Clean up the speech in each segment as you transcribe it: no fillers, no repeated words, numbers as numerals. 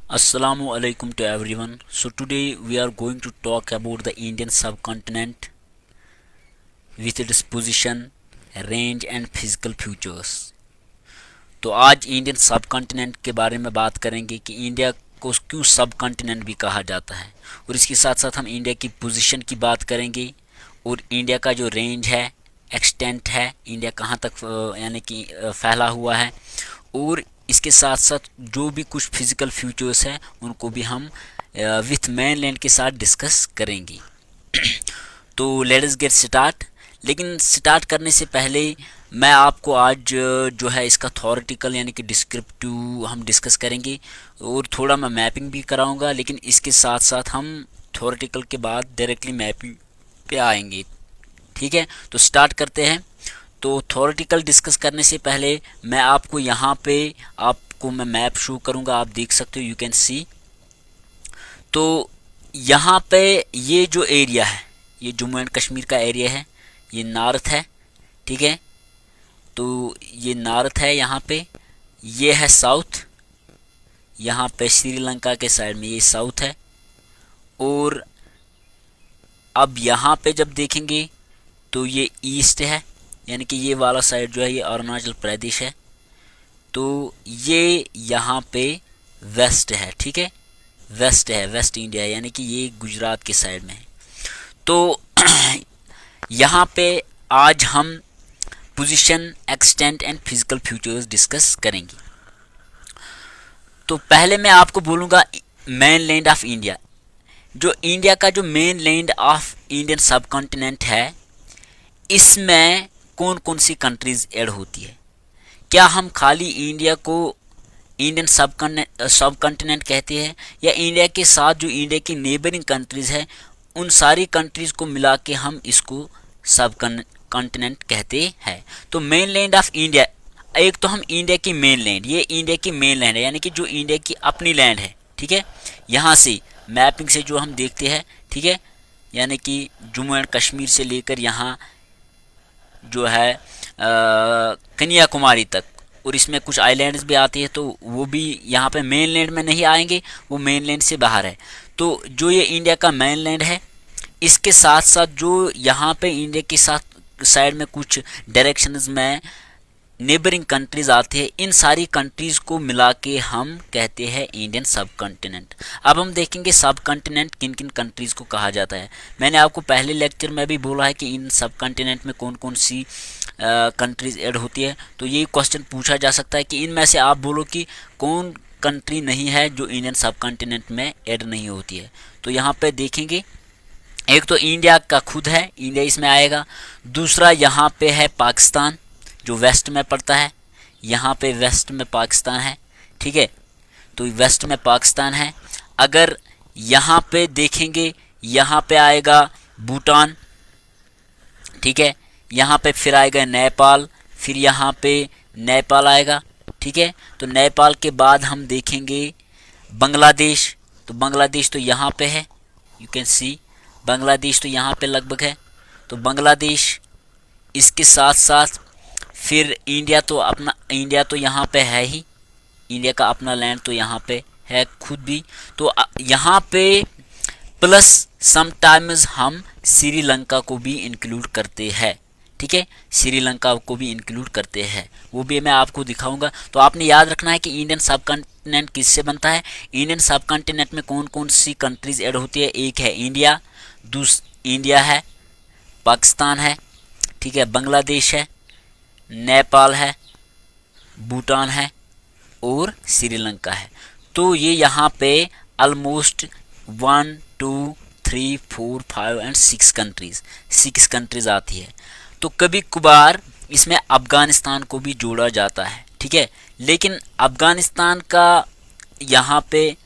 Assalamu alaikum to everyone. So today we are going to talk about the Indian subcontinent with its position, range and physical features. तो आज Indian subcontinent के बारे में बात करेंगे कि इंडिया को क्यों सबकॉन्टिनेंट भी कहा जाता है, और इसके साथ साथ हम इंडिया की पोजीशन की बात करेंगे और इंडिया का जो रेंज है, एक्सटेंट है, इंडिया कहाँ तक यानी कि फैला हुआ है, और इसके साथ साथ जो भी कुछ फिजिकल फीचर्स हैं उनको भी हम विथ मेन लैंड के साथ डिस्कस करेंगे। तो लेट अस गेट स्टार्ट। लेकिन स्टार्ट करने से पहले मैं आपको आज जो है इसका थॉरिटिकल यानी कि डिस्क्रिप्टिव हम डिस्कस करेंगे और थोड़ा मैं मैपिंग भी कराऊंगा, लेकिन इसके साथ साथ हम थॉरिटिकल के बाद डायरेक्टली मैपिंग पे आएंगे। ठीक है, तो स्टार्ट करते हैं। तो थॉरिटिकल डिस्कस करने से पहले मैं आपको यहाँ पे आपको मैं मैप शो करूँगा, आप देख सकते हो, यू कैन सी। तो यहाँ पे ये जो एरिया है ये जम्मू एंड कश्मीर का एरिया है, ये नॉर्थ है। ठीक है, तो ये नॉर्थ है, यहाँ पे ये है साउथ, यहाँ पे श्रीलंका के साइड में ये साउथ है। और अब यहाँ पे जब देखेंगे तो ये ईस्ट है, यानी कि ये वाला साइड जो है ये अरुणाचल प्रदेश है। तो ये यहाँ पे वेस्ट है। ठीक है, वेस्ट है, वेस्ट इंडिया, यानी कि ये गुजरात के साइड में है। तो यहाँ पे आज हम position, extent and physical features discuss करेंगे। तो पहले मैं आपको बोलूँगा मेन लैंड ऑफ इंडिया। जो इंडिया का जो मेन लैंड ऑफ इंडियन सब कॉन्टिनेंट है, इसमें कौन कौन सी कंट्रीज ऐड होती है। क्या हम खाली इंडिया को इंडियन सब कॉन्टिनेंट कहते हैं, या इंडिया के साथ जो इंडिया की नेबरिंग कंट्रीज है उन सारी कंट्रीज को मिला के हम इसको सब कॉन्टिनेंट कहते हैं। तो मेन लैंड ऑफ इंडिया, एक तो हम इंडिया की मेन लैंड, ये इंडिया की मेन लैंड है, यानी कि जो इंडिया की अपनी लैंड है। ठीक है, यहाँ से मैपिंग से जो हम देखते हैं, ठीक है, यानी कि जम्मू एंड कश्मीर से लेकर यहाँ जो है कन्याकुमारी तक, और इसमें कुछ आइलैंड्स भी आती है, तो वो भी यहाँ पे मेन लैंड में नहीं आएंगे, वो मेन लैंड से बाहर है। तो जो ये इंडिया का मेन लैंड है, इसके साथ साथ जो यहाँ पे इंडिया के साथ साइड में कुछ डायरेक्शंस में नेबरिंग कंट्रीज आती है, इन सारी कंट्रीज को मिला के हम कहते हैं इंडियन सब कॉन्टिनेंट। अब हम देखेंगे सब कॉन्टिनेंट किन किन कंट्रीज को कहा जाता है। मैंने आपको पहले लेक्चर में भी बोला है कि इन सब कॉन्टिनेंट में कौन कौन सी कंट्रीज ऐड होती है। तो ये क्वेश्चन पूछा जा सकता है कि इनमें से आप बोलो कि कौन कंट्री नहीं है जो इंडियन सब कॉन्टिनेंट में ऐड नहीं होती है। तो यहाँ पे देखेंगे, एक तो इंडिया का खुद है, इंडिया इसमें आएगा। दूसरा यहाँ पे है पाकिस्तान, जो वेस्ट में पड़ता है, यहाँ पे वेस्ट में पाकिस्तान है। ठीक है, तो वेस्ट में पाकिस्तान है। अगर यहाँ पे देखेंगे, यहाँ पे आएगा भूटान। ठीक है, यहाँ पे फिर आएगा नेपाल, फिर यहाँ पे नेपाल आएगा। ठीक है, तो नेपाल के बाद हम देखेंगे बांग्लादेश। तो बांग्लादेश तो यहाँ पे है, यू कैन सी, बांग्लादेश तो यहाँ पे लगभग है। तो बांग्लादेश, इसके साथ साथ फिर इंडिया तो यहाँ पे है ही, इंडिया का अपना लैंड तो यहाँ पे है खुद भी। तो यहाँ पे प्लस समटाइम्स हम श्रीलंका को भी इंक्लूड करते हैं। ठीक है, श्रीलंका को भी इंक्लूड करते हैं, वो भी मैं आपको दिखाऊंगा। तो आपने याद रखना है कि इंडियन सब कॉन्टिनेंट किससे बनता है। इंडियन सब कॉन्टिनेंट में कौन कौन सी कंट्रीज ऐड होती है। एक है इंडिया, इंडिया है, पाकिस्तान है, ठीक है, बांग्लादेश है, नेपाल है, भूटान है और श्रीलंका है। तो ये यहाँ पे ऑलमोस्ट 1 2 3 4 5 एंड 6 कंट्रीज आती है। तो कभी कभार इसमें अफ़गानिस्तान को भी जोड़ा जाता है। ठीक है, लेकिन अफ़गानिस्तान का यहाँ पे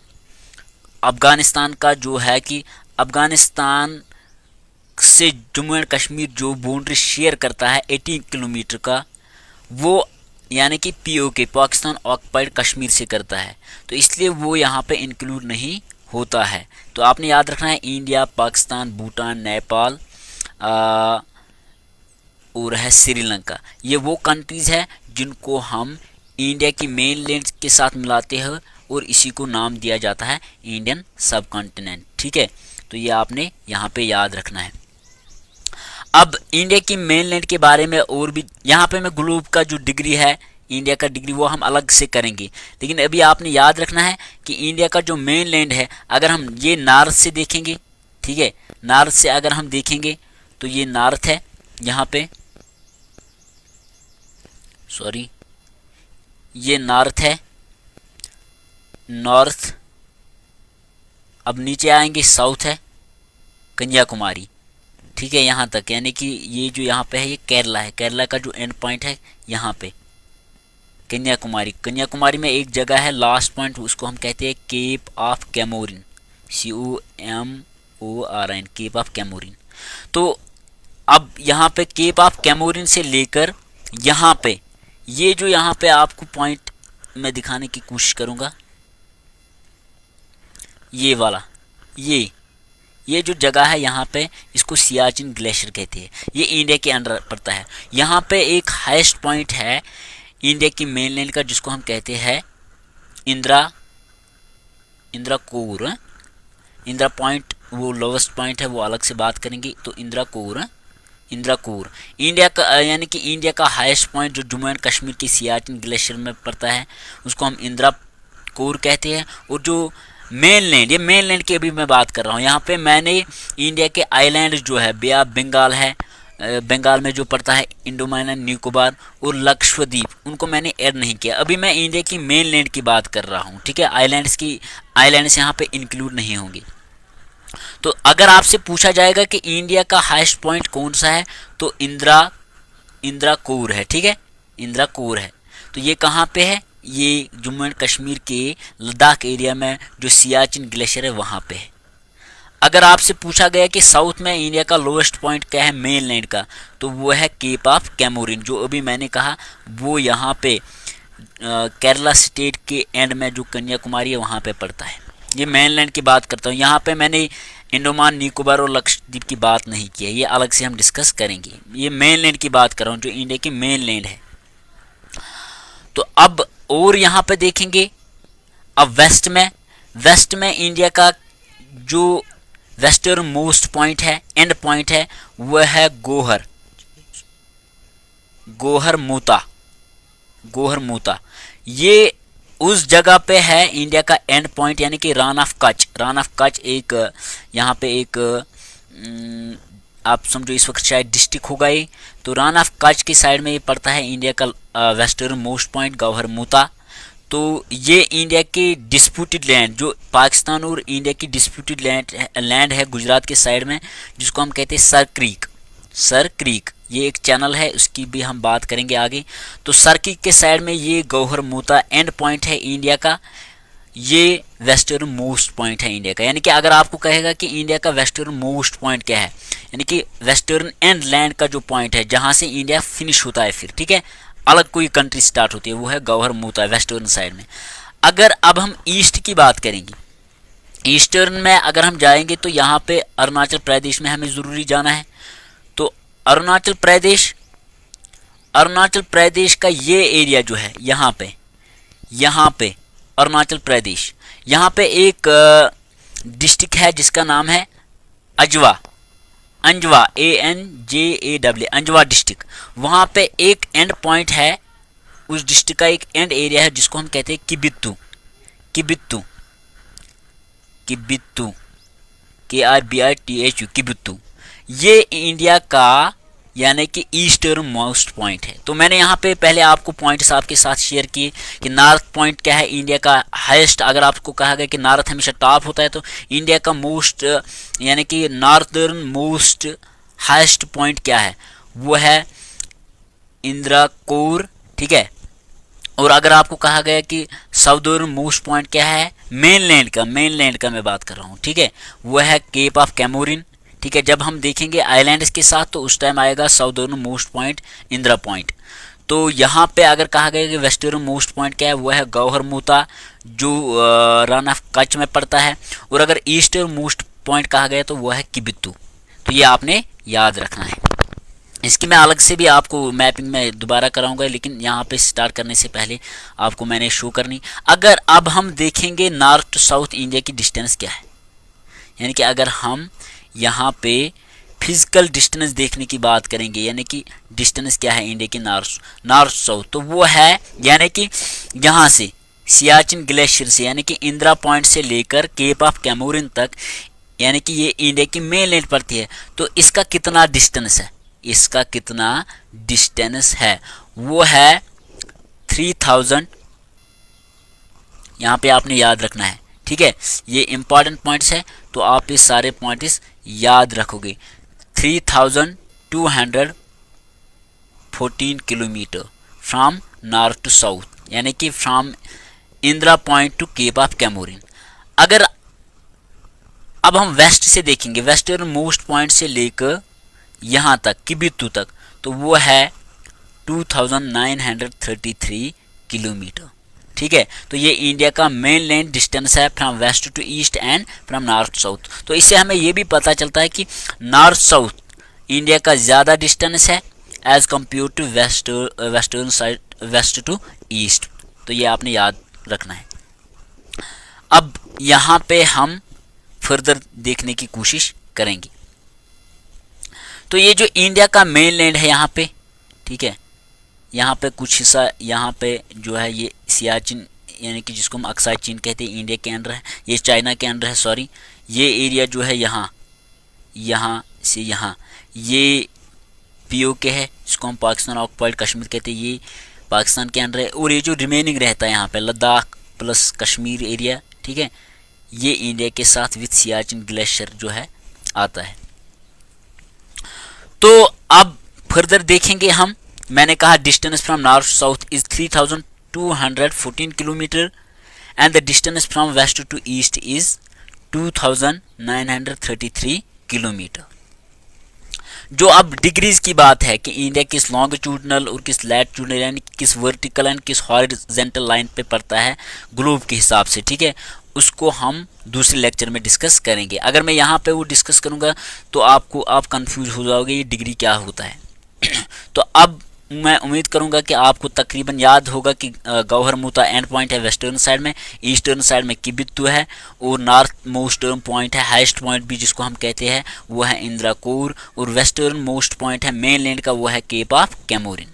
अफ़गानिस्तान का जो है कि अफ़गानिस्तान से जम्मू एंड कश्मीर जो बाउंड्री शेयर करता है 18 किलोमीटर का, वो यानी कि पीओके, पाकिस्तान ऑक्युपाइड कश्मीर से करता है, तो इसलिए वो यहाँ पे इंक्लूड नहीं होता है। तो आपने याद रखना है इंडिया, पाकिस्तान, भूटान, नेपाल और है श्रीलंका, ये वो कंट्रीज़ है जिनको हम इंडिया की मेन लैंड के साथ मिलाते हैं और इसी को नाम दिया जाता है इंडियन सब कॉन्टिनेंट। ठीक है, तो ये आपने यहाँ पे याद रखना है। अब इंडिया की मेनलैंड के बारे में और भी, यहाँ पे मैं ग्लोब का जो डिग्री है, इंडिया का डिग्री, वो हम अलग से करेंगे, लेकिन अभी आपने याद रखना है कि इंडिया का जो मेनलैंड है, अगर हम ये नॉर्थ से देखेंगे, ठीक है, नॉर्थ से अगर हम देखेंगे तो ये नॉर्थ है, यहाँ पे सॉरी ये नॉर्थ है, नॉर्थ। अब नीचे आएंगे, साउथ है, कन्याकुमारी। ठीक है, यहाँ तक, यानी कि ये जो यहाँ पे है ये केरला है, केरला का जो एंड पॉइंट है यहाँ पे कन्याकुमारी। कन्याकुमारी में एक जगह है लास्ट पॉइंट, उसको हम कहते हैं Cape of Comorin, COMORIN, Cape of Comorin. तो अब यहाँ पे केप ऑफ कैमोरिन से लेकर यहाँ पे, ये जो यहाँ पे आपको पॉइंट मैं दिखाने की कोशिश करूँगा, ये वाला, ये जो जगह है यहाँ पे, इसको सियाचिन ग्लेशियर कहते हैं। ये इंडिया के अंडर पड़ता है। यहाँ पे एक हाईएस्ट पॉइंट है इंडिया की मेनलैंड का, जिसको हम कहते हैं इंदिरा कोर। इंदिरा पॉइंट वो लोवेस्ट पॉइंट है, वो अलग से बात करेंगे। तो इंदिरा कोर इंडिया का, यानी कि इंडिया का हाईएस्ट पॉइंट जो जम्मू एंड कश्मीर की सियाचिन ग्लेशियर में पड़ता है, उसको हम इंदिरा कोर कहते हैं। और जो मेनलैंड, ये मेनलैंड की अभी मैं बात कर रहा हूँ, यहाँ पे मैंने इंडिया के आइलैंड जो है, बे ऑफ बंगाल है, बंगाल में जो पड़ता है, अंडमान एंड निकोबार और लक्षद्वीप, उनको मैंने ऐड नहीं किया। अभी मैं इंडिया की मेनलैंड की बात कर रहा हूँ। ठीक है, आइलैंड्स यहाँ पे इंक्लूड नहीं होंगे। तो अगर आपसे पूछा जाएगा कि इंडिया का हाईएस्ट पॉइंट कौन सा है, तो इंदिरा कोर है। ठीक है, इंदिरा कोर है। तो ये कहाँ पे है, ये जम्मू एंड कश्मीर के लद्दाख एरिया में जो सियाचिन ग्लेशियर है वहाँ पे है। अगर आपसे पूछा गया कि साउथ में इंडिया का लोएस्ट पॉइंट क्या है मेनलैंड का, तो वो है केप ऑफ कैमोरिन, जो अभी मैंने कहा वो यहाँ पे केरला स्टेट के एंड में जो कन्याकुमारी है वहाँ पे पड़ता है। ये मेनलैंड की बात करता हूँ। यहाँ पे मैंने अंडमान निकोबार और लक्षद्वीप की बात नहीं की है, ये अलग से हम डिस्कस करेंगे। ये मेनलैंड की बात कर रहा हूँ, जो इंडिया की मेनलैंड है। तो अब और यहाँ पे देखेंगे, अब वेस्ट में इंडिया का जो वेस्टर्न मोस्ट पॉइंट है, एंड पॉइंट है, वह है गोहर मूता। ये उस जगह पे है इंडिया का एंड पॉइंट, यानी कि रान ऑफ कच्छ एक यहाँ पे एक आप समझो इस वक्त शायद डिस्ट्रिक्ट होगा ये। तो रान ऑफ कच्छ की साइड में ये पड़ता है इंडिया का वेस्टर्न मोस्ट पॉइंट गोहर मूता। तो ये इंडिया के डिस्प्यूटेड लैंड, जो पाकिस्तान और इंडिया की डिस्प्यूटेड लैंड है गुजरात के साइड में, जिसको हम कहते हैं सर क्रीक, ये एक चैनल है, उसकी भी हम बात करेंगे आगे। तो सर क्रीक के साइड में ये गोहर मूता एंड पॉइंट है इंडिया का, ये वेस्टर्न मोस्ट पॉइंट है इंडिया का। यानी कि अगर आपको कहेगा कि इंडिया का वेस्टर्न मोस्ट पॉइंट क्या है, यानी कि वेस्टर्न एंड लैंड का जो पॉइंट है जहाँ से इंडिया फिनिश होता है, फिर ठीक है, अलग कोई कंट्री स्टार्ट होती है, वो है गोहर मूता वेस्टर्न साइड में। अगर अब हम ईस्ट की बात करेंगे, ईस्टर्न में अगर हम जाएंगे तो यहाँ पे अरुणाचल प्रदेश में हमें ज़रूरी जाना है। तो अरुणाचल प्रदेश का ये एरिया जो है, यहाँ पे अरुणाचल प्रदेश, यहाँ पे एक डिस्ट्रिक्ट है जिसका नाम है अंजवा, ANJAW, अंजवा डिस्ट्रिक्ट। वहाँ पे एक एंड पॉइंट है, उस डिस्ट्रिक्ट का एक एंड एरिया है जिसको हम कहते हैं किबित्तू, KRBITHU, किबित्तू। ये इंडिया का यानी कि ईस्टर्न मोस्ट पॉइंट है। तो मैंने यहाँ पे पहले आपको पॉइंट्स आपके साथ शेयर किए कि नॉर्थ पॉइंट क्या है इंडिया का हाईएस्ट। अगर आपको कहा गया कि नॉर्थ हमेशा टॉप होता है, तो इंडिया का मोस्ट यानी कि नॉर्थर्न मोस्ट हाईएस्ट पॉइंट क्या है, वो है इंदिरा कोर। ठीक है, और अगर आपको कहा गया कि साउदर्न मोस्ट पॉइंट क्या है मेनलैंड का मैं बात कर रहा हूँ, ठीक है, वो है केप ऑफ कैमोरिन। ठीक है, जब हम देखेंगे आइलैंड्स के साथ तो उस टाइम आएगा southern most point Indira point. तो यहाँ पे अगर कहा गया कि वेस्टर्न मोस्ट पॉइंट क्या है, वो है गोहर मूता, जो रन ऑफ कच्छ में पड़ता है। और अगर ईस्टर्न मोस्ट पॉइंट कहा गया तो वो है किबित्तू। तो ये आपने याद रखना है। इसकी मैं अलग से भी आपको मैपिंग में दोबारा कराऊंगा, लेकिन यहाँ पे स्टार्ट करने से पहले आपको मैंने शो करनी। अगर अब हम देखेंगे नॉर्थ टू साउथ इंडिया की डिस्टेंस क्या है, यानी कि अगर हम यहाँ पे फिजिकल डिस्टेंस देखने की बात करेंगे, यानी कि डिस्टेंस क्या है इंडिया की नॉर्थ साउथ, तो वो है यानी कि यहाँ से सियाचिन ग्लेशियर से, यानी कि इंदिरा पॉइंट से लेकर केप ऑफ कैमोरिन तक, यानी कि ये इंडिया की मेन लैंड पड़ती है। तो इसका कितना डिस्टेंस है, इसका कितना डिस्टेंस है, वो है 3000। यहाँ पे आपने याद रखना है, ठीक है, ये इंपॉर्टेंट पॉइंट्स है, तो आप ये सारे पॉइंट्स याद रखोगे। 3214 kilometre from north to south, यानी कि from Indira Point to Cape of Comorin. अगर अब हम वेस्ट से देखेंगे, वेस्टर्न मोस्ट पॉइंट से लेकर यहाँ तक किबितू तक, तो वो है 2933 किलोमीटर, ठीक है। तो ये इंडिया का मेन लैंड डिस्टेंस है from west to east and from north south. तो इससे हमें ये भी पता चलता है कि नॉर्थ साउथ इंडिया का ज़्यादा डिस्टेंस है as compared to western side, west to east. तो ये आपने याद रखना है। अब यहाँ पे हम फर्दर देखने की कोशिश करेंगे। तो ये जो इंडिया का मेन लैंड है यहाँ पे, ठीक है, यहाँ पे कुछ हिस्सा यहाँ पे जो है ये सियाचिन, यानी कि जिसको हम अक्साई चीन कहते हैं, इंडिया के अंदर है, ये चाइना के अंदर है, सॉरी, ये एरिया जो है यहाँ से यहाँ ये पीओके है, जिसको हम पाकिस्तान ऑक्युपाइड कश्मीर कहते हैं, ये पाकिस्तान के अंदर है। और ये जो रिमेनिंग रहता है यहाँ पे लद्दाख प्लस कश्मीर एरिया, ठीक है, ये इंडिया के साथ विथ सियाचिन ग्लेशियर जो है आता है। तो अब फर्दर देखेंगे हम, मैंने कहा distance from north south is 3214 kilometre and the distance from west to east is 2933 kilometre. जो अब डिग्रीज की बात है कि इंडिया किस लॉन्गिट्यूडनल और किस लैटिट्यूडनल, यानी किस वर्टिकल एंड किस हॉरिजॉन्टल लाइन पे पड़ता है ग्लोब के हिसाब से, ठीक है, उसको हम दूसरे लेक्चर में डिस्कस करेंगे। अगर मैं यहाँ पे वो डिस्कस करूँगा तो आप कंफ्यूज हो जाओगे ये डिग्री क्या होता है। तो अब मैं उम्मीद करूँगा कि आपको तकरीबन याद होगा कि गौहर मुता एंड पॉइंट है वेस्टर्न साइड में, ईस्टर्न साइड में किबितू है, और नॉर्थ मोस्ट पॉइंट है, हाइस्ट पॉइंट भी जिसको हम कहते हैं वो है इंदिरा कोर, और वेस्टर्न मोस्ट पॉइंट है मेन लैंड का वो है केप ऑफ कैमोरिन।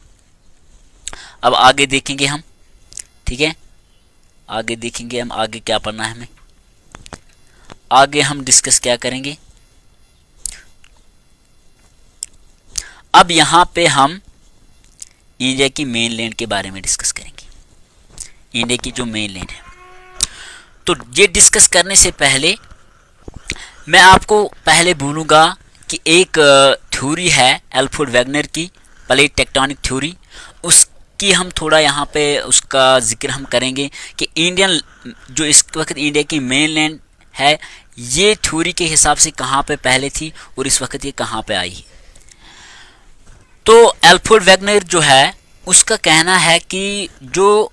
अब आगे देखेंगे हम, ठीक है, आगे देखेंगे हम, आगे क्या पढ़ना है हमें, आगे हम डिस्कस क्या करेंगे। अब यहाँ पे हम इंडिया की मेन लैंड के बारे में डिस्कस करेंगे, इंडिया की जो मेन लैंड है। तो ये डिस्कस करने से पहले मैं आपको पहले बोलूँगा कि एक थ्योरी है एल्फ्रेड वेगनर की, प्लेट टेक्टोनिक थ्योरी, उसकी हम थोड़ा यहाँ पे उसका जिक्र हम करेंगे कि इंडियन जो इस वक्त इंडिया की मेन लैंड है, ये थ्योरी के हिसाब से कहाँ पे पहले थी और इस वक्त ये कहाँ पे आई है। तो एल्फ्रेड वेगनर जो है उसका कहना है कि जो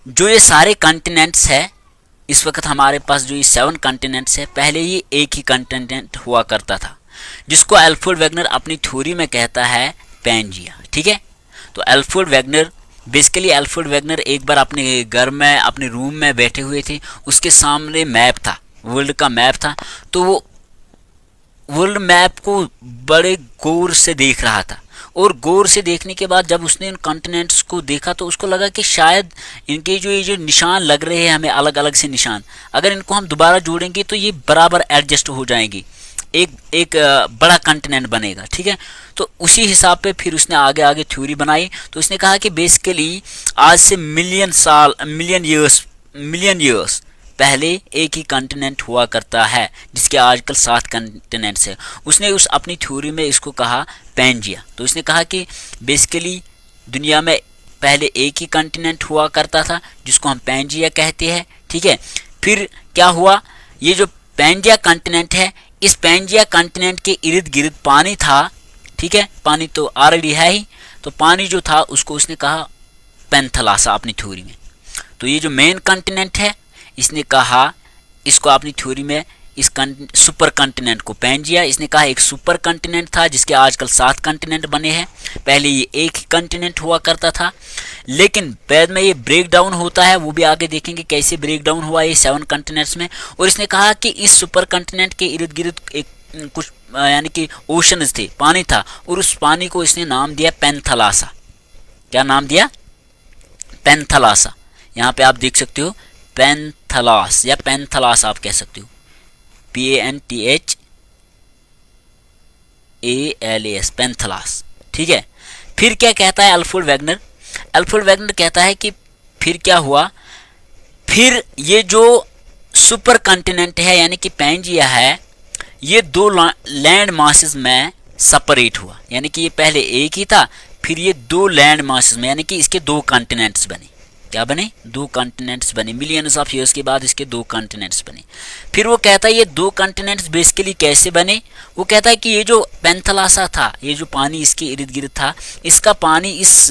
ये सारे कॉन्टिनेंट्स है, इस वक्त हमारे पास जो ये 7 कॉन्टिनेंट्स है, पहले ये एक ही कॉन्टिनेंट हुआ करता था, जिसको एल्फ्रेड वेगनर अपनी थ्योरी में कहता है पैंजिया, ठीक है। तो एल्फ्रेड वेगनर बेसिकली एक बार अपने घर में अपने रूम में बैठे हुए थे, उसके सामने मैप था, वर्ल्ड का मैप था, तो वो वर्ल्ड मैप को बड़े गौर से देख रहा था, और गौर से देखने के बाद जब उसने इन कॉन्टिनेंट्स को देखा तो उसको लगा कि शायद इनके जो ये जो निशान लग रहे हैं हमें अलग अलग से निशान, अगर इनको हम दोबारा जोड़ेंगे तो ये बराबर एडजस्ट हो जाएंगी, एक बड़ा कॉन्टिनेंट बनेगा, ठीक है। तो उसी हिसाब पे फिर उसने आगे आगे थ्योरी बनाई। तो उसने कहा कि बेसिकली आज से मिलियन ईयर्स पहले एक ही कॉन्टिनेंट हुआ करता है, जिसके आजकल 7 कॉन्टिनेंट्स है। उसने उस अपनी थ्योरी में इसको कहा पैंजिया। तो उसने कहा कि बेसिकली दुनिया में पहले एक ही कॉन्टिनेंट हुआ करता था, जिसको हम पैंजिया कहते हैं, ठीक है। फिर क्या हुआ, ये जो पैंजिया कॉन्टिनेंट है, इस पैंजिया कॉन्टिनेंट के इर्द गिर्द पानी था, ठीक है, पानी तो ऑलरेडी है ही, तो पानी जो था उसको उसने कहा पेंथलासा अपनी थ्योरी में। तो ये जो मेन कॉन्टिनेंट है, इसने कहा इसको अपनी थ्योरी में इस सुपर कॉन्टिनेंट को। पैंजिया इसने कहा एक सुपर कॉन्टिनेंट था जिसके आजकल 7 कॉन्टिनेंट बने हैं। पहले ये एक ही कॉन्टिनेंट हुआ करता था, लेकिन बाद में ये ब्रेक डाउन होता है, वो भी आगे देखेंगे कैसे ब्रेक डाउन हुआ ये 7 कॉन्टिनेंट्स में। और इसने कहा कि इस सुपर कॉन्टिनेंट के इर्द गिर्द एक कुछ यानी कि ओशंस थे, पानी था, और उस पानी को इसने नाम दिया पैंथलासा। क्या नाम दिया? पैंथलासा। यहाँ पे आप देख सकते हो पैंथलास या पैंथलास आप कह सकते हो, PANTHALAS, पैंथलास। ठीक है। फिर क्या कहता है अल्फ्रेड वेगनर? अल्फ्रेड वेगनर कहता है कि फिर क्या हुआ, फिर ये जो सुपर कॉन्टिनेंट है यानी कि पैंजिया है, ये 2 लैंड मासेस में सेपरेट हुआ। यानी कि ये पहले एक ही था, फिर ये 2 लैंड मासेस में यानी कि इसके 2 कॉन्टिनेंट्स बने। क्या बने? 2 कॉन्टिनेंट्स बने। मिलियंस ऑफ ईयर्स के बाद इसके 2 कॉन्टिनेंट्स बने। फिर वो कहता है ये 2 कॉन्टिनेंट्स बेसिकली कैसे बने? वो कहता है कि ये जो पैंथलासा था, ये जो पानी इसके इर्द गिर्द था, इसका पानी इस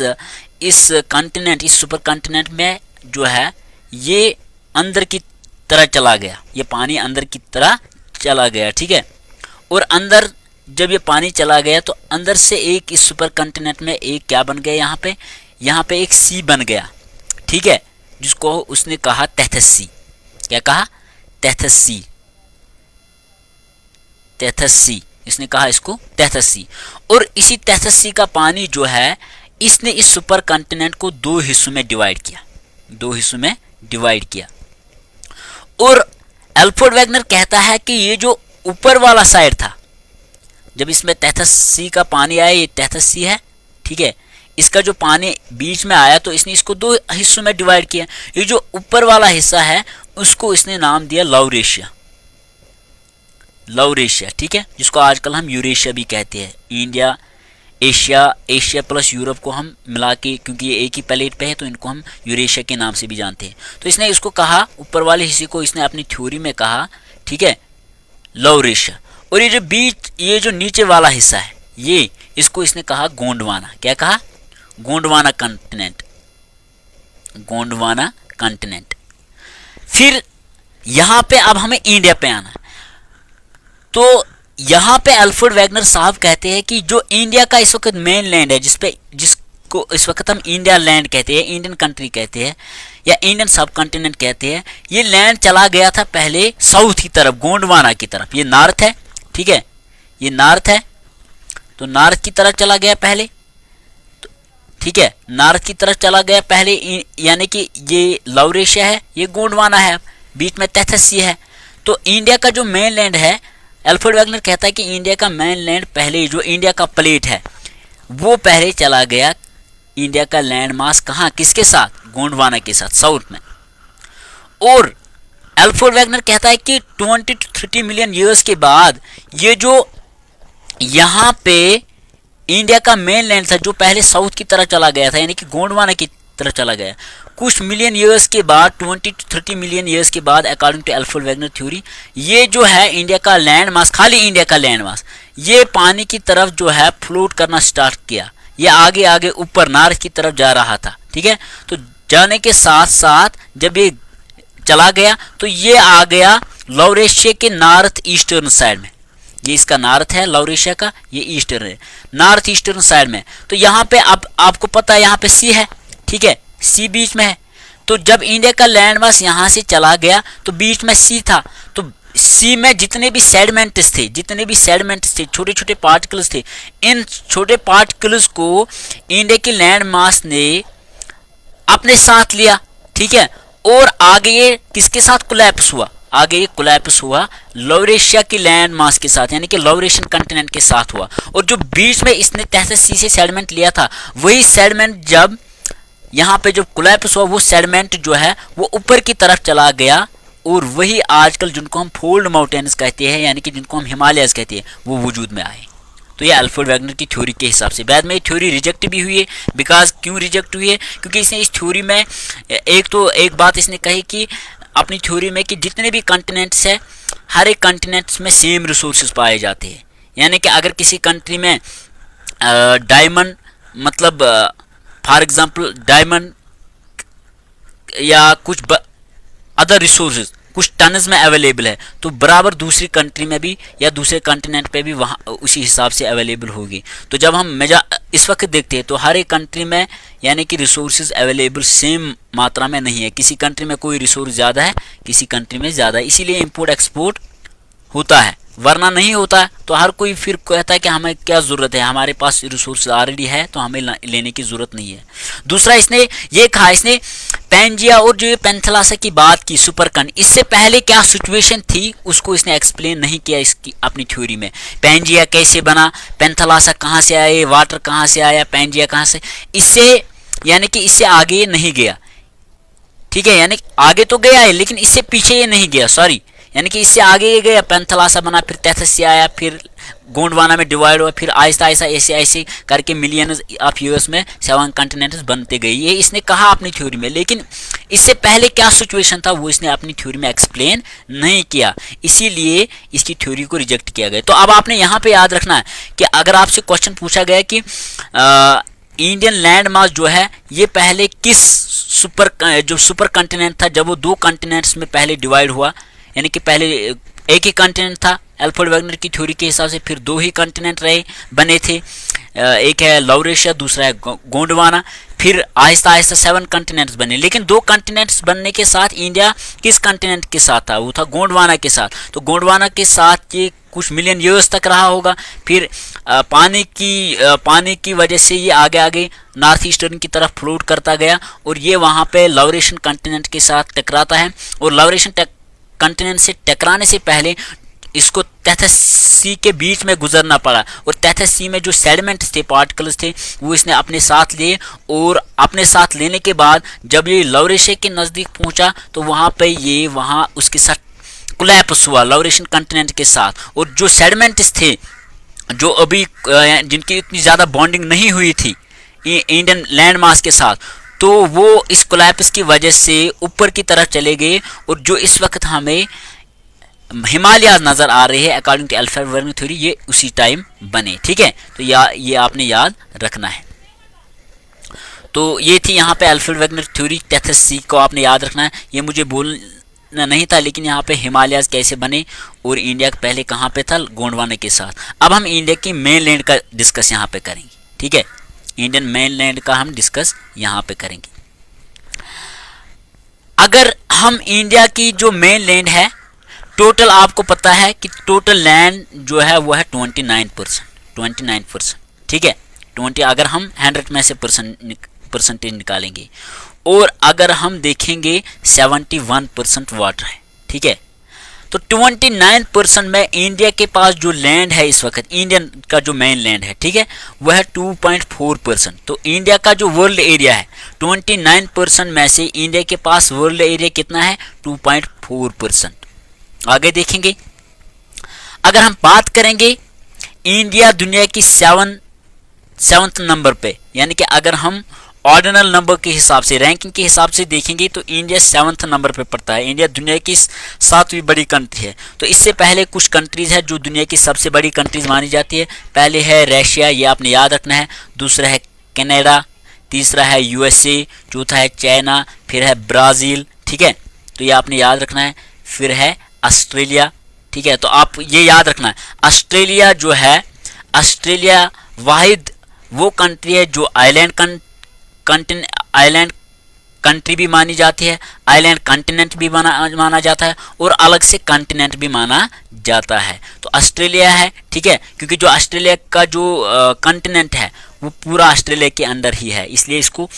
कॉन्टिनेंट, इस सुपर कॉन्टिनेंट में जो है ये अंदर की तरह चला गया। ये पानी अंदर की तरह चला गया। ठीक है। और अंदर जब ये पानी चला गया तो अंदर से एक इस सुपर कॉन्टिनेंट में एक क्या बन गया, यहाँ पे एक सी बन गया। ठीक है। जिसको उसने कहा तैथस सी। क्या कहा? तैथस सी। तैथस सी इसने कहा इसको तैथस सी। और इसी तैथस सी का पानी जो है इसने इस सुपर कॉन्टिनेंट को 2 हिस्सों में डिवाइड किया। 2 हिस्सों में डिवाइड किया। और अल्फ्रेड वेगनर कहता है कि ये जो ऊपर वाला साइड था, जब इसमें तैथस सी का पानी आया, ये तैथस सी है। ठीक है। इसका जो पानी बीच में आया तो इसने इसको 2 हिस्सों में डिवाइड किया। ये जो ऊपर वाला हिस्सा है उसको इसने नाम दिया लौरेशिया। लौरेशिया। ठीक है। जिसको आजकल हम यूरेशिया भी कहते हैं। इंडिया, एशिया प्लस यूरोप को हम मिला के, क्योंकि ये एक ही प्लेट पे है तो इनको हम यूरेशिया के नाम से भी जानते हैं। तो इसने इसको कहा, ऊपर वाले हिस्से को इसने अपनी थ्योरी में कहा, ठीक है, लौरेशिया। और ये जो नीचे वाला हिस्सा है, ये इसको इसने कहा गोंडवाना। क्या कहा? गोंडवाना कॉन्टिनेंट। गोंडवाना कॉन्टिनेंट। फिर यहां पे अब हमें इंडिया पे आना है। तो यहां पे अल्फ्रेड वेगनर साहब कहते हैं कि जो इंडिया का इस वक्त मेन लैंड है, जिसको इस वक्त हम इंडिया लैंड कहते हैं, इंडियन कंट्री कहते हैं या इंडियन सब कॉन्टिनेंट कहते हैं, ये लैंड चला गया था पहले साउथ की तरफ, गोंडवाना की तरफ। ये नॉर्थ है। ठीक है। ये नॉर्थ है, तो नॉर्थ की तरफ चला गया पहले। ठीक है। नॉर्थ की तरफ चला गया पहले, यानी कि ये लौरेशिया है, ये गोंडवाना है, बीच में तैथस सी है। तो इंडिया का जो मेन लैंड है, अल्फ्रेड वेगनर कहता है कि इंडिया का मेन लैंड पहले, जो इंडिया का प्लेट है वो पहले चला गया। इंडिया का लैंड मास कहाँ, किसके साथ? गोंडवाना के साथ, साउथ में। और अल्फ्रेड वेगनर कहता है कि 20 to 30 मिलियन ईयर्स के बाद ये जो यहाँ पे इंडिया का मेन लैंड था, जो पहले साउथ की तरफ चला गया था, यानी कि गोंडवाना की तरफ चला गया, कुछ मिलियन ईयर्स के बाद, 20 to 30 मिलियन ईयर्स के बाद, according to Alfred Wegener theory, ये जो है इंडिया का लैंड मास, खाली इंडिया का लैंड मास, ये पानी की तरफ जो है फ्लोट करना स्टार्ट किया। ये आगे आगे ऊपर नॉर्थ की तरफ जा रहा था। ठीक है। तो जाने के साथ साथ जब ये चला गया तो ये आ गया लौरेशिया के नॉर्थ ईस्टर्न साइड में। ये इसका नॉर्थ है लौरेशिया का, ये ईस्टर्न है, नॉर्थ ईस्टर्न साइड में। तो यहाँ पे अब आपको पता है यहाँ पे सी है। ठीक है। सी बीच में है। तो जब इंडिया का लैंड मास यहाँ से चला गया तो बीच में सी था। तो सी में जितने भी सेडिमेंट्स थे, छोटे छोटे पार्टिकल्स थे, इन छोटे पार्टिकल्स को इंडिया के लैंड मास ने अपने साथ लिया। ठीक है। और आगे ये किसके साथ कोलैप्स हुआ? आगे ये कोलैप्स हुआ लौरेशिया की लैंड मास के साथ, यानी कि लौरेशियन कॉन्टिनेंट के साथ हुआ। और जो बीच में इसने तहत सी से सेडिमेंट लिया था, वही सेडिमेंट जब यहाँ पे जब कोलैप्स हुआ, वो सेडिमेंट जो है वो ऊपर की तरफ चला गया। और वही आजकल जिनको हम फोल्ड माउंटेन्स कहते हैं, यानी कि जिनको हम हिमालयस कहते हैं, वो वजूद में आए। तो ये अल्फ्रेड वेगनर की थ्योरी के हिसाब से। बाद में ये थ्योरी रिजेक्ट भी हुई है। बिकॉज क्यों रिजेक्ट हुई है? क्योंकि इसने इस थ्योरी में एक बात इसने कही कि अपनी थ्योरी में कि जितने भी कॉन्टिनेंट्स है, हर एक कॉन्टिनेंट्स में सेम रिसोर्सेज पाए जाते हैं। यानी कि अगर किसी कंट्री में डायमंड, मतलब फॉर एग्जांपल डायमंड या कुछ अदर रिसोर्सेज कुछ टन्स में अवेलेबल है, तो बराबर दूसरी कंट्री में भी या दूसरे कॉन्टिनेंट पे भी वहाँ उसी हिसाब से अवेलेबल होगी। तो जब हम इस वक्त देखते हैं तो हर एक कंट्री में यानी कि रिसोर्सेज अवेलेबल सेम मात्रा में नहीं है। किसी कंट्री में कोई रिसोर्स ज़्यादा है, किसी कंट्री में ज़्यादा है, इसीलिए इंपोर्ट एक्सपोर्ट होता है, वरना नहीं होता है। तो हर कोई फिर कहता है कि हमें क्या ज़रूरत है, हमारे पास रिसोर्स ऑलरेडी है तो हमें लेने की ज़रूरत नहीं है। दूसरा इसने ये कहा, इसने पैंजिया और जो पेंथलासा की बात की सुपरकन, इससे पहले क्या सिचुएशन थी उसको इसने एक्सप्लेन नहीं किया इसकी अपनी थ्योरी में। पैंजिया कैसे बना, पेंथलासा कहाँ से आए, वाटर कहाँ से आया, पैंजिया कहाँ से, इससे यानी कि इससे आगे ये नहीं गया। ठीक है, यानी आगे तो गया है लेकिन इससे पीछे ये नहीं गया, सॉरी, यानी कि इससे आगे ये गया, पेंथलासा बना, फिर तैथस्य आया, फिर गोंडवाना में डिवाइड हुआ, फिर आहिस्ता आहिस्ता ऐसे ऐसे करके मिलियंस ऑफ ईयर्स में 7 कॉन्टिनेंट्स बनते गए। ये इसने कहा अपनी थ्योरी में, लेकिन इससे पहले क्या सिचुएशन था वो इसने अपनी थ्योरी में एक्सप्लेन नहीं किया, इसीलिए इसकी थ्योरी को रिजेक्ट किया गया। तो अब आपने यहाँ पे याद रखना है कि अगर आपसे क्वेश्चन पूछा गया कि इंडियन लैंड मास जो है ये पहले किस सुपर कॉन्टिनेंट था, जब वो 2 कॉन्टिनेंट्स में पहले डिवाइड हुआ, यानी कि पहले एक ही कॉन्टिनेंट था एल्फ्रेड वेगनर की थ्योरी के हिसाब से, फिर 2 ही कॉन्टिनेंट बने थे, एक है लौरेशिया, दूसरा है गोंडवाना, फिर आहिस्ता आहिस्ता 7 कॉन्टिनेंट्स बने। लेकिन 2 कॉन्टिनेंट्स बनने के साथ इंडिया किस कॉन्टिनेंट के साथ था, वो था गोंडवाना के साथ। तो गोंडवाना के साथ ये कुछ मिलियन ईयर्स तक रहा होगा, फिर पानी की वजह से ये आगे आगे नॉर्थ ईस्टर्न की तरफ फ्लोट करता गया और ये वहाँ पे लौरेशियन कॉन्टिनेंट के साथ टकराता है। और लौरेशियन कॉन्टिनेंट से टकराने से पहले इसको तैथस सी के बीच में गुजरना पड़ा, और तैथस सी में जो सेडिमेंट्स थे, पार्टिकल्स थे, वो इसने अपने साथ लिए, और अपने साथ लेने के बाद जब ये लौरेशिया के नज़दीक पहुंचा तो वहाँ पे ये वहाँ उसके साथ कोलैप्स हुआ लौरेशियन कॉन्टिनेंट के साथ। और जो सेडिमेंट्स थे जो अभी जिनकी इतनी ज़्यादा बॉन्डिंग नहीं हुई थी इंडियन लैंड मास के साथ, तो वो इस कोलैप्स की वजह से ऊपर की तरफ चले गए, और जो इस वक्त हमें हिमालय नज़र आ रहे हैं according to Alfred Wegener theory, ये उसी टाइम बने। ठीक है, तो ये आपने याद रखना है। तो ये थी यहाँ पे एल्फ्रेड वेगनर थ्योरी, तैथस सी को आपने याद रखना है। ये मुझे बोलना नहीं था, लेकिन यहाँ पे हिमालय कैसे बने और इंडिया पहले कहाँ पे था, गोंडवाना के साथ। अब हम इंडिया की मेन लैंड का डिस्कस यहाँ पे करेंगे। ठीक है, इंडियन मेन लैंड का हम डिस्कस यहाँ पे करेंगे। अगर हम इंडिया की जो मेन लैंड है, टोटल आपको पता है कि टोटल लैंड जो है वो है 29%। ठीक है, 20 अगर हम 100 में से परसेंटेज निकालेंगे, और अगर हम देखेंगे 71% वाटर है। ठीक है, तो 29% में इंडिया के पास जो लैंड है इस वक्त, इंडियन का जो मेन लैंड है, ठीक है, वह है 2.4%। तो इंडिया का जो वर्ल्ड एरिया है 29% में से इंडिया के पास वर्ल्ड एरिया कितना है, 2.4%। आगे देखेंगे, अगर हम बात करेंगे इंडिया दुनिया की 7th नंबर पे, यानी कि अगर हम ऑर्डिनल नंबर के हिसाब से, रैंकिंग के हिसाब से देखेंगे तो इंडिया 7th नंबर पे पड़ता है। इंडिया दुनिया की 7वीं बड़ी कंट्री है। तो इससे पहले कुछ कंट्रीज है जो दुनिया की सबसे बड़ी कंट्रीज मानी जाती है। पहले है रशिया, ये आपने याद रखना है। दूसरा है कनाडा, तीसरा है यूएसए, चौथा है चाइना, फिर है ब्राज़ील। ठीक है, तो ये आपने याद रखना है। फिर है ऑस्ट्रेलिया। ठीक है, तो आप ये याद रखना है, ऑस्ट्रेलिया जो है, ऑस्ट्रेलिया वाहिद वो कंट्री है जो आइलैंड कंट्री भी मानी जाती है, आइलैंड कॉन्टिनेंट भी माना जाता है, और अलग से कॉन्टिनेंट भी माना जाता है। तो ऑस्ट्रेलिया है, ठीक है, क्योंकि जो ऑस्ट्रेलिया का जो कॉन्टिनेंट है वो पूरा ऑस्ट्रेलिया के अंदर ही है, इसलिए इसको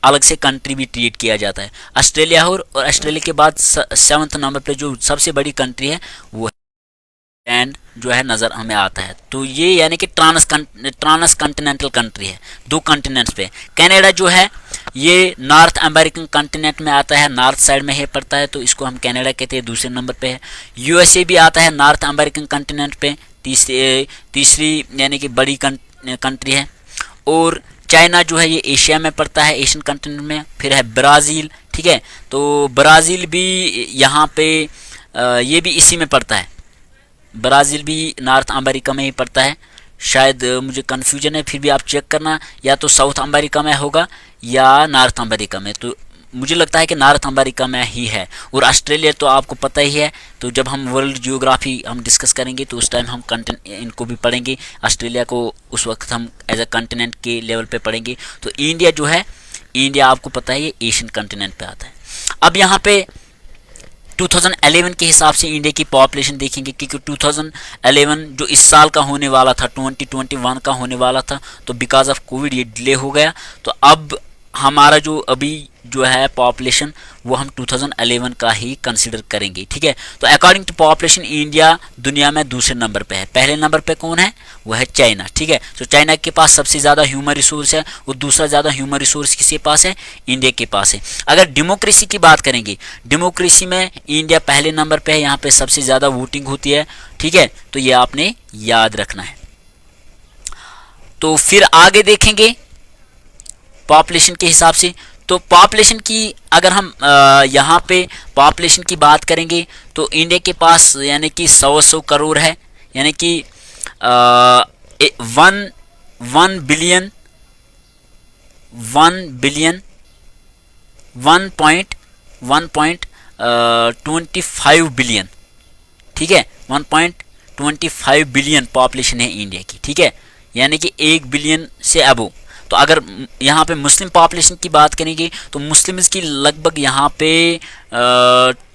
अलग से कंट्री भी ट्रीट किया जाता है। ऑस्ट्रेलिया और ऑस्ट्रेलिया के बाद 7th नंबर पे जो सबसे बड़ी कंट्री है वो लैंड जो है नज़र हमें आता है। तो ये यानी कि ट्रांस कॉन्टिनेंटल कंट्री है, 2 कॉन्टिनेंट्स पे। कनाडा जो है ये नॉर्थ अमेरिकन कॉन्टिनेंट में आता है, नॉर्थ साइड में है पड़ता है, तो इसको हम कनाडा कहते हैं, दूसरे नंबर पे है। यूएसए भी आता है नॉर्थ अमेरिकन कॉन्टिनेंट पे, तीसरी यानी कि बड़ी कंट्री है। और चाइना जो है ये एशिया में पड़ता है, एशियन कॉन्टिनेंट में। फिर है ब्राज़ील। ठीक है, तो ब्राज़ील भी यहाँ पे ये भी इसी में पड़ता है, ब्राज़ील भी नॉर्थ अमेरिका में ही पड़ता है। शायद मुझे कन्फ्यूजन है, फिर भी आप चेक करना, या तो साउथ अमेरिका में होगा या नॉर्थ अमेरिका में। तो मुझे लगता है कि नॉर्थ अमेरिका में ही है। और ऑस्ट्रेलिया तो आपको पता ही है, तो जब हम वर्ल्ड जियोग्राफी हम डिस्कस करेंगे तो उस टाइम हम कंटिनेंट इनको भी पढ़ेंगे, ऑस्ट्रेलिया को उस वक्त हम एज अ कंटिनेंट के लेवल पे पढ़ेंगे। तो इंडिया जो है, इंडिया आपको पता है ये एशियन कंटिनेंट पे आता है। अब यहाँ पे 2011 के हिसाब से इंडिया की पॉपुलेशन देखेंगे, क्योंकि 2011 जो इस साल का होने वाला था, 2021 का होने वाला था, तो बिकॉज ऑफ कोविड ये डिले हो गया। तो अब हमारा जो अभी जो है पॉपुलेशन वो हम 2011 का ही कंसिडर करेंगे, ठीक है। तो अकॉर्डिंग टू पॉपुलेशन इंडिया दुनिया में दूसरे नंबर पे है। पहले नंबर पे कौन है? वो है चाइना, ठीक है। तो चाइना के पास सबसे ज़्यादा ह्यूमन रिसोर्स है, और दूसरा ज़्यादा ह्यूमन रिसोर्स किसके पास है? इंडिया के पास है। अगर डेमोक्रेसी की बात करेंगे, डेमोक्रेसी में इंडिया पहले नंबर पे है, यहाँ पे सबसे ज़्यादा वोटिंग होती है, ठीक है। तो ये आपने याद रखना है। तो फिर आगे देखेंगे पॉपुलेशन के हिसाब से। तो पॉपुलेशन की अगर हम यहाँ पे पॉपुलेशन की बात करेंगे तो इंडिया के पास यानी कि 100 करोड़ है, यानी कि 1 बिलियन 1.25 बिलियन, ठीक है। 1.25 बिलियन पॉपुलेशन है इंडिया की, ठीक है, यानी कि 1 बिलियन से अबो। तो अगर यहाँ पे मुस्लिम पॉपुलेशन की बात करेंगे तो मुस्लिम्स की लगभग यहाँ पे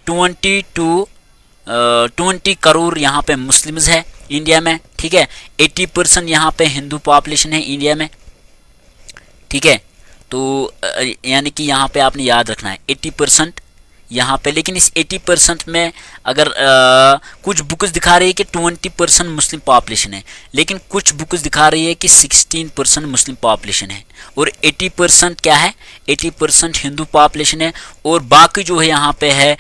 20 करोड़ यहाँ पे मुस्लिम्स है इंडिया में, ठीक है। 80% यहाँ पे हिंदू पॉपुलेशन है इंडिया में, ठीक है। तो यानी कि यहाँ पे आपने याद रखना है 80% यहाँ पे। लेकिन इस 80% में अगर कुछ बुक्स दिखा रही है कि 20% मुस्लिम पॉपुलेशन है, लेकिन कुछ बुक्स दिखा रही है कि 16% मुस्लिम पॉपुलेशन है, और 80% क्या है? 80% हिंदू पॉपुलेशन है। और बाकी जो है यहाँ पे है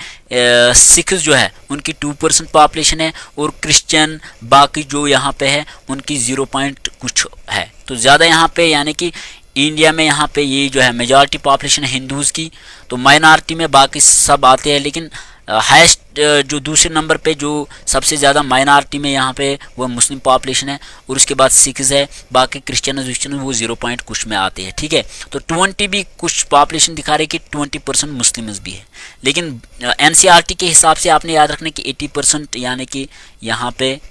सिख्स जो है उनकी 2% पॉपुलेशन है, और क्रिश्चियन बाकी जो यहाँ पे है उनकी 0 पॉइंट कुछ है। तो ज़्यादा यहाँ पे यानी कि इंडिया में यहाँ पे ये जो है मेजॉरिटी पॉपुलेशन है हिंदूज़ की, तो माइनॉरिटी में बाकी सब आते हैं। लेकिन हाईएस्ट जो दूसरे नंबर पे जो सबसे ज़्यादा माइनॉरिटी में यहाँ पे वो मुस्लिम पॉपुलेशन है, और उसके बाद सिख्स है, बाकी क्रिश्चियन वो 0 पॉइंट कुछ में आते हैं, ठीक है। तो 20 भी कुछ पॉपुलेशन दिखा रहे कि 20% मुस्लिम्स भी है। लेकिन एनसीईआरटी के हिसाब से आपने याद रखना कि 80% यानी कि यहाँ पे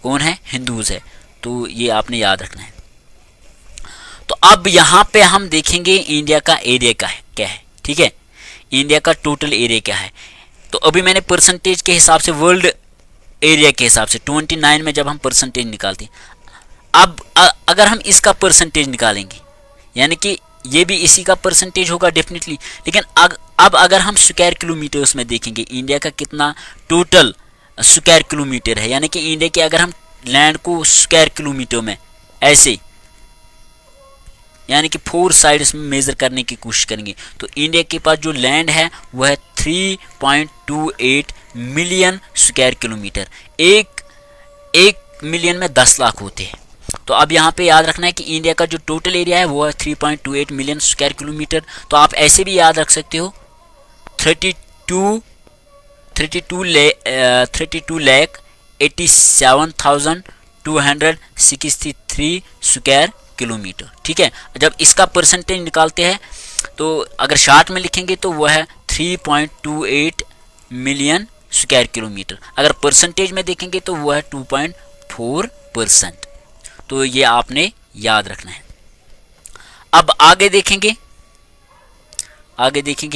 कौन है? हिंदूज़ है। तो ये आपने याद रखना है। तो अब यहाँ पे हम देखेंगे इंडिया का एरिया क्या है, ठीक है। इंडिया का टोटल एरिया क्या है। तो अभी मैंने परसेंटेज के हिसाब से वर्ल्ड एरिया के हिसाब से 29 में जब हम परसेंटेज निकालते हैं, अब अगर हम इसका परसेंटेज निकालेंगे यानी कि ये भी इसी का परसेंटेज होगा डेफिनेटली। लेकिन अब अगर हम स्क्वायर किलोमीटर्स में देखेंगे इंडिया का कितना टोटल स्क्वायर किलोमीटर है, यानी कि इंडिया के अगर हम लैंड को स्क्वायर किलोमीटर में ऐसे यानी कि 4 साइड्स में मेज़र करने की कोशिश करेंगे, तो इंडिया के पास जो लैंड है वह है 3.28 मिलियन स्क्वायर किलोमीटर। एक मिलियन में 10 लाख होते हैं। तो अब यहाँ पे याद रखना है कि इंडिया का जो टोटल एरिया है वो है 3.28 मिलियन स्क्वायर किलोमीटर। तो आप ऐसे भी याद रख सकते हो 32 लाख 87,263 स्क्वायर किलोमीटर, ठीक है। जब इसका परसेंटेज निकालते हैं तो अगर शार्ट में लिखेंगे तो वह है 3.28 मिलियन स्क्वायर किलोमीटर। अगर परसेंटेज में देखेंगे तो वह है 2.4%। तो ये आपने याद रखना है। अब आगे देखेंगे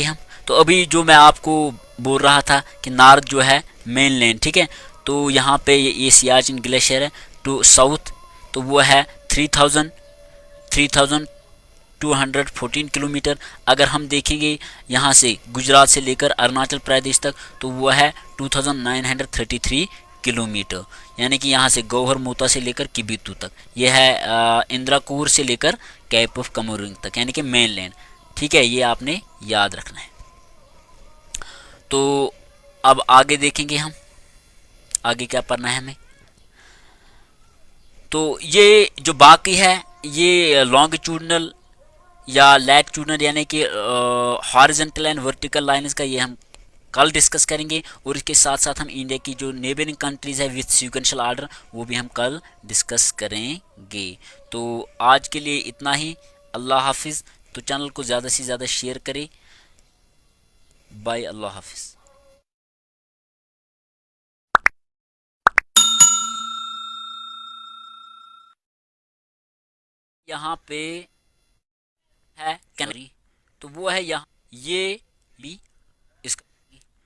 हम। तो अभी जो मैं आपको बोल रहा था कि नॉर्थ जो है मेन लैंड, ठीक है। तो यहाँ पे ये सियाचिन ग्लेशियर है टू साउथ, तो वो है 3,214 किलोमीटर। अगर हम देखेंगे यहाँ से गुजरात से लेकर अरुणाचल प्रदेश तक तो वो है 2,933 किलोमीटर, यानी कि यहाँ से गौहर मोता से लेकर किबितू तक। यह है इंद्राकूर से लेकर कैप ऑफ कमोरिंग तक, यानी कि मेन लैंड, ठीक है। ये आपने याद रखना है। तो अब आगे देखेंगे हम, आगे क्या पढ़ना है हमें। तो ये जो बाकी है ये लॉन्गिट्यूडनल या लैटिट्यूडनल यानी कि हॉरिजॉन्टल एंड वर्टिकल लाइंस का ये हम कल डिस्कस करेंगे, और इसके साथ साथ हम इंडिया की जो नेबरिंग कंट्रीज़ है विथ सीक्वेंशियल आर्डर वो भी हम कल डिस्कस करेंगे। तो आज के लिए इतना ही। अल्लाह हाफिज़। तो चैनल को ज़्यादा से ज़्यादा शेयर करें। बाय, अल्लाह हाफिज़। यहाँ पे है कैनरी, तो वो है यहाँ, ये भी